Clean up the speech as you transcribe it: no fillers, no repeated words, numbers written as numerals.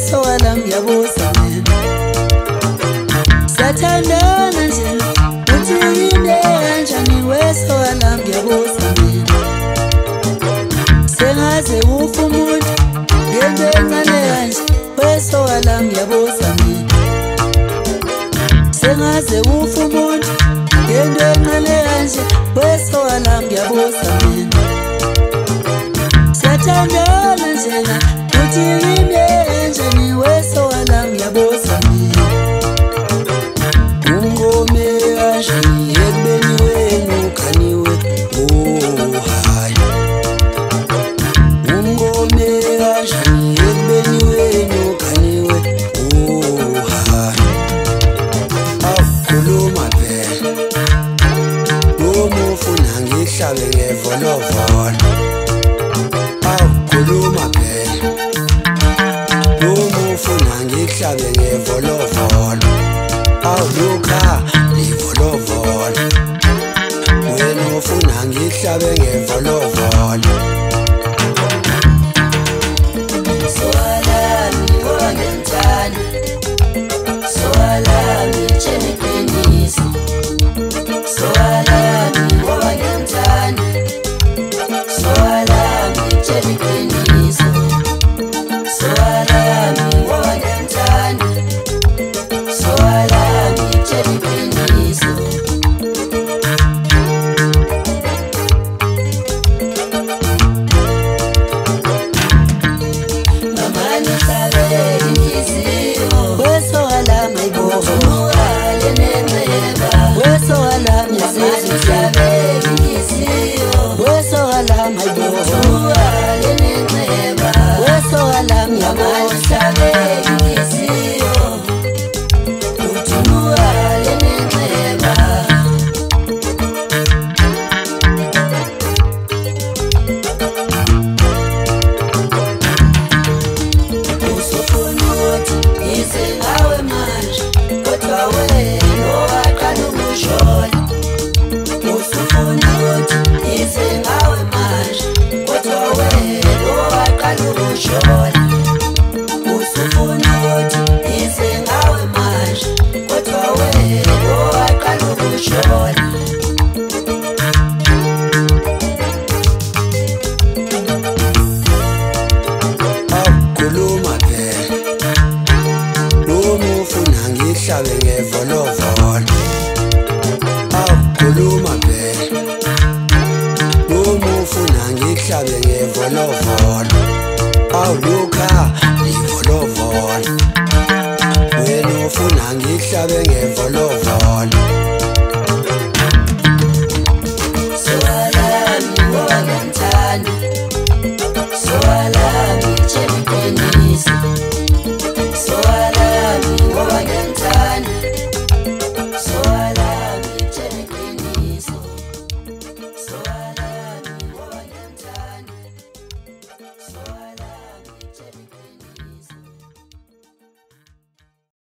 weso wala ngiyabuza mina sathandana nje uthi yinde kanjani weso wala ngiyabuza mina sengaze ufa umuntu ngento encane kanje weso wala ngiyabuza mina sengaze ufa umuntu ngento encane kanje weso wala ngiyabuza mina sathandana njena uthi yinde kanjani weso wala ngiyabuza mina ungome kanjani ekubeni wenu khaniwe hayi ungome kanjani ekubeni wenu khaniwe hayi awukhuluma phela uma ufuna ngihlabe ngevolovolo awukhuluma phela uma ufuna ngihlabe ngevolovolo awulukha livolovolo wena ufuna ngihlabe ngevolovolo swalami wangentana swalami tshene qiniso swalami wangentana swalami tshene qiniso swalami wangentana swalami tshene qiniso mamani sabe inhliziyo weso wala mayiboho lenenxeba weso wala mamani sabe inhliziyo weso wala mayiboho lenenxeba weso wala mamani sabe inhliziyo uthunua lenenxeba usofunuthi yize ngawe manje kodwa wena owaqala ukushola usofunuthi yize ngawe manje kodwa wena owaqala ukushola usofunuthi yize ngawe manje kodwa wena owaqala ukushola awukhuluma phela uma ufuna ngihlabe ngevolovolo awukhuluma phela uma ufuna ngihlabe ngevolovolo awulukha livolovolo wena ufuna ngihlabe